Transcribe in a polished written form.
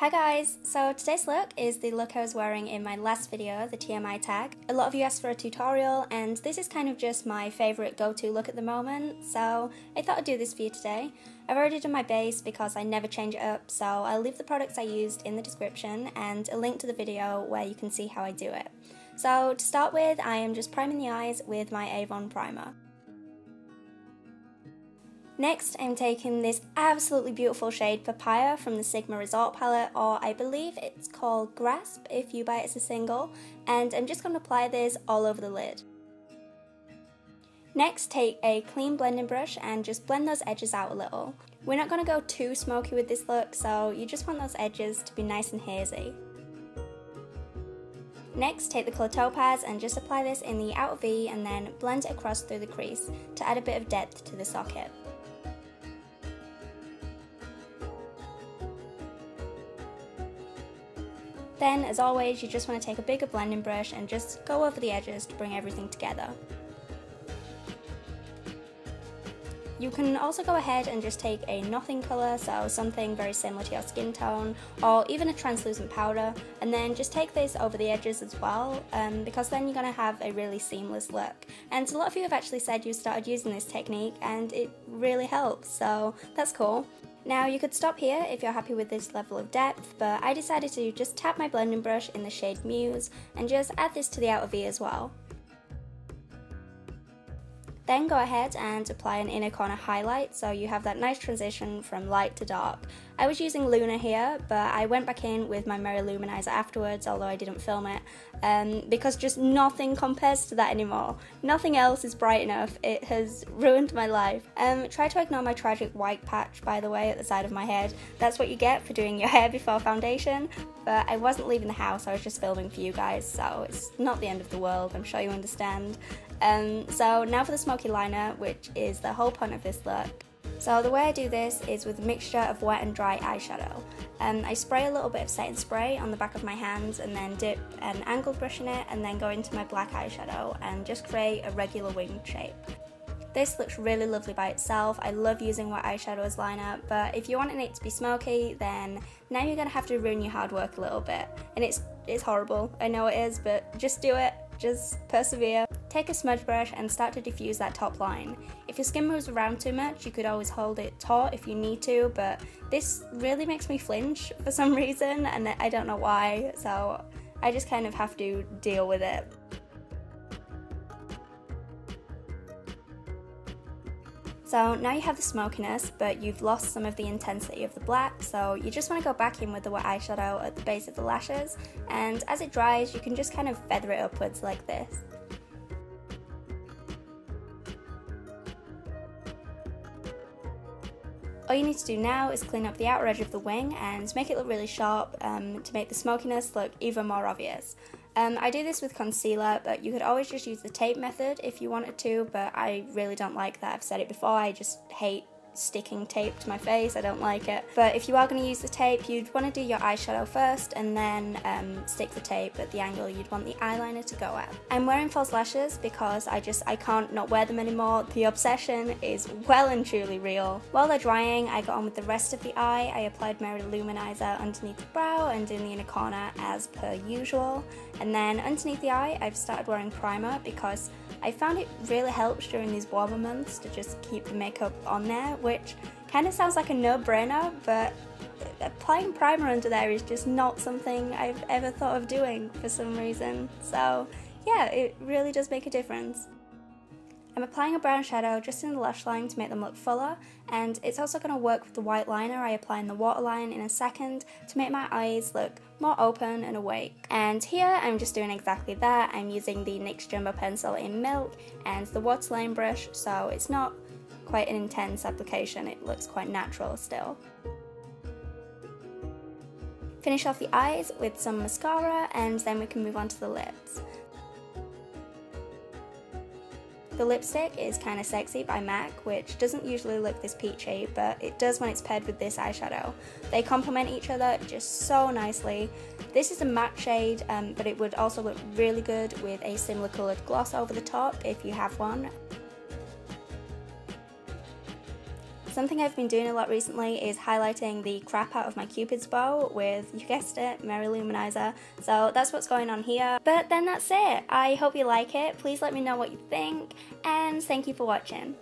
Hi guys, so today's look is the look I was wearing in my last video, the TMI tag. A lot of you asked for a tutorial and this is kind of just my favourite go-to look at the moment, so I thought I'd do this for you today. I've already done my base because I never change it up, so I'll leave the products I used in the description and a link to the video where you can see how I do it. So to start with, I am just priming the eyes with my Avon primer. Next, I'm taking this absolutely beautiful shade Papaya from the Sigma Resort palette, or I believe it's called Grasp if you buy it as a single, and I'm just going to apply this all over the lid. Next, take a clean blending brush and just blend those edges out a little. We're not going to go too smoky with this look, so you just want those edges to be nice and hazy. Next, take the colour Topaz and just apply this in the outer V and then blend it across through the crease to add a bit of depth to the socket. Then, as always, you just want to take a bigger blending brush and just go over the edges to bring everything together. You can also go ahead and just take a nothing colour, so something very similar to your skin tone, or even a translucent powder, and then just take this over the edges as well, because then you're going to have a really seamless look. And a lot of you have actually said you started using this technique and it really helps, so that's cool. Now you could stop here if you're happy with this level of depth, but I decided to just tap my blending brush in the shade Muse and just add this to the outer V as well. Then go ahead and apply an inner corner highlight so you have that nice transition from light to dark. I was using Luna here, but I went back in with my Mary-Lou Manizer afterwards, although I didn't film it, because just nothing compares to that anymore. Nothing else is bright enough. It has ruined my life. Try to ignore my tragic white patch, by the way, at the side of my head. That's what you get for doing your hair before foundation, but I wasn't leaving the house, I was just filming for you guys, so it's not the end of the world, I'm sure you understand. So now for the smoky liner, which is the whole point of this look. So the way I do this is with a mixture of wet and dry eyeshadow. I spray a little bit of setting spray on the back of my hands and then dip an angled brush in it and then go into my black eyeshadow and just create a regular winged shape. This looks really lovely by itself. I love using wet eyeshadow as liner, but if you're wanting it to be smoky, then now you're going to have to ruin your hard work a little bit. And it's horrible, I know it is, but just do it. Just persevere. Take a smudge brush and start to diffuse that top line. If your skin moves around too much, you could always hold it taut if you need to, but this really makes me flinch for some reason, and I don't know why, so I just kind of have to deal with it. So now you have the smokiness, but you've lost some of the intensity of the black, so you just want to go back in with the wet eyeshadow at the base of the lashes, and as it dries you can just kind of feather it upwards like this. All you need to do now is clean up the outer edge of the wing and make it look really sharp to make the smokiness look even more obvious. I do this with concealer, but you could always just use the tape method if you wanted to, but I really don't like that. I've said it before, I just hate sticking tape to my face, I don't like it. But if you are going to use the tape, you'd want to do your eyeshadow first and then stick the tape at the angle you'd want the eyeliner to go at. I'm wearing false lashes because I can't not wear them anymore. The obsession is well and truly real. While they're drying, I got on with the rest of the eye. I applied Mary-Lou Manizer underneath the brow and in the inner corner as per usual. And then underneath the eye, I've started wearing primer because I found it really helps during these warmer months to just keep the makeup on there, which kind of sounds like a no-brainer, but applying primer under there is just not something I've ever thought of doing for some reason. So yeah, it really does make a difference. I'm applying a brown shadow just in the lash line to make them look fuller, and it's also going to work with the white liner I apply in the waterline in a second to make my eyes look more open and awake. And here I'm just doing exactly that. I'm using the NYX Jumbo pencil in Milk and the Waterline brush, so it's not quite an intense application, it looks quite natural still. Finish off the eyes with some mascara and then we can move on to the lips. The lipstick is kind of Sexy by MAC, which doesn't usually look this peachy, but it does when it's paired with this eyeshadow. They complement each other just so nicely. This is a matte shade, but it would also look really good with a similar coloured gloss over the top if you have one. Something I've been doing a lot recently is highlighting the crap out of my Cupid's bow with, you guessed it, Mary-Lou Manizer. So that's what's going on here. But then that's it. I hope you like it. Please let me know what you think, and thank you for watching.